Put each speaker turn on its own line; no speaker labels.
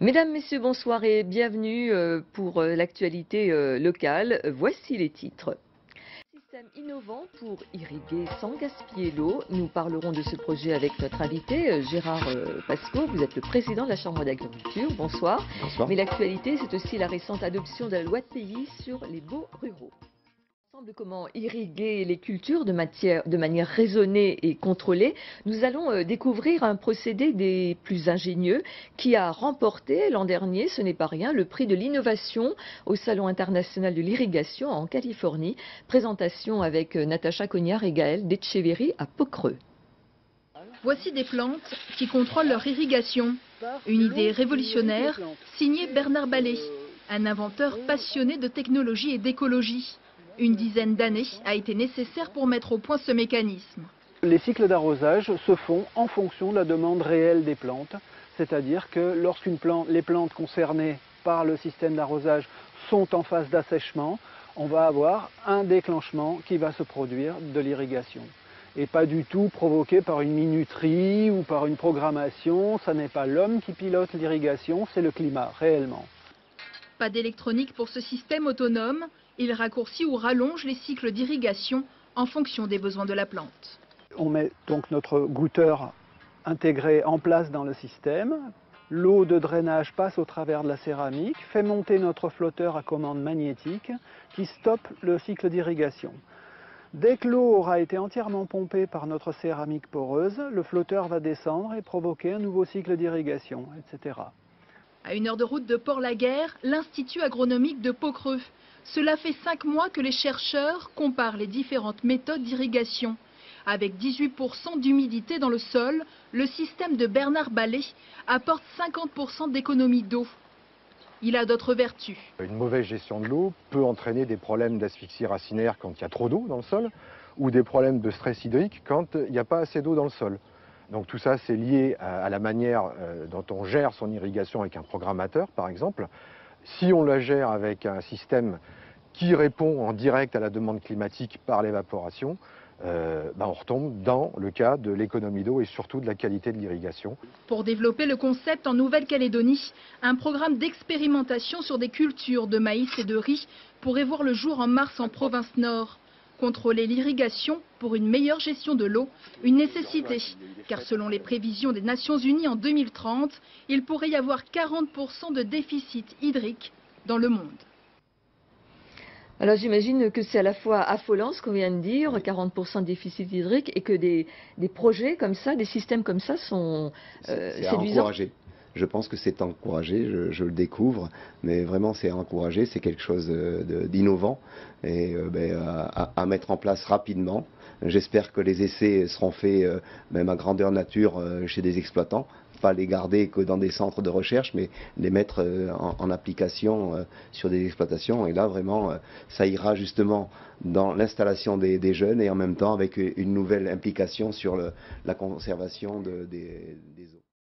Mesdames, Messieurs, bonsoir et bienvenue pour l'actualité locale. Voici les titres. Système innovant pour irriguer sans gaspiller l'eau. Nous parlerons de ce projet avec notre invité Gérard Pascot. Vous êtes le président de la Chambre d'agriculture. Bonsoir.
Bonsoir.
Mais l'actualité, c'est aussi la récente adoption de la loi de pays sur les baux ruraux. Comment irriguer les cultures de manière raisonnée et contrôlée. Nous allons découvrir un procédé des plus ingénieux qui a remporté l'an dernier, ce n'est pas rien, le prix de l'innovation au Salon international de l'irrigation en Californie. Présentation avec Natacha Cognard et Gaël Decheverry à Pocreux.
Voici des plantes qui contrôlent leur irrigation. Une idée révolutionnaire signée Bernard Ballet, un inventeur passionné de technologie et d'écologie. Une dizaine d'années a été nécessaire pour mettre au point ce mécanisme.
Les cycles d'arrosage se font en fonction de la demande réelle des plantes, c'est-à-dire que lorsque les plantes concernées par le système d'arrosage sont en phase d'assèchement, on va avoir un déclenchement qui va se produire de l'irrigation. Et pas du tout provoqué par une minuterie ou par une programmation. Ce n'est pas l'homme qui pilote l'irrigation, c'est le climat réellement.
Pas d'électronique pour ce système autonome. Il raccourcit ou rallonge les cycles d'irrigation en fonction des besoins de la plante.
On met donc notre goutteur intégré en place dans le système. L'eau de drainage passe au travers de la céramique, fait monter notre flotteur à commande magnétique qui stoppe le cycle d'irrigation. Dès que l'eau aura été entièrement pompée par notre céramique poreuse, le flotteur va descendre et provoquer un nouveau cycle d'irrigation, etc.
À 1 heure de route de Port-Laguerre, l'Institut agronomique de Pocreux. Cela fait 5 mois que les chercheurs comparent les différentes méthodes d'irrigation. Avec 18% d'humidité dans le sol, le système de Bernard Ballet apporte 50% d'économie d'eau. Il a d'autres vertus.
Une mauvaise gestion de l'eau peut entraîner des problèmes d'asphyxie racinaire quand il y a trop d'eau dans le sol, ou des problèmes de stress hydrique quand il n'y a pas assez d'eau dans le sol. Donc tout ça, c'est lié à la manière dont on gère son irrigation avec un programmateur, par exemple. Si on la gère avec un système qui répond en direct à la demande climatique par l'évaporation, on retombe dans le cas de l'économie d'eau et surtout de la qualité de l'irrigation.
Pour développer le concept en Nouvelle-Calédonie, un programme d'expérimentation sur des cultures de maïs et de riz pourrait voir le jour en mars en province nord. Contrôler l'irrigation pour une meilleure gestion de l'eau, une nécessité, car selon les prévisions des Nations Unies en 2030, il pourrait y avoir 40% de déficit hydrique dans le monde.
Alors j'imagine que c'est à la fois affolant ce qu'on vient de dire, 40% de déficit hydrique, et que des projets comme ça, des systèmes comme ça sont séduisants.
Je pense que c'est encouragé, je le découvre, mais vraiment c'est encouragé, c'est quelque chose d'innovant et à mettre en place rapidement. J'espère que les essais seront faits même à grandeur nature chez des exploitants, pas les garder que dans des centres de recherche, mais les mettre en application sur des exploitations. Et là vraiment, ça ira justement dans l'installation des jeunes et en même temps avec une nouvelle implication sur la conservation des eaux.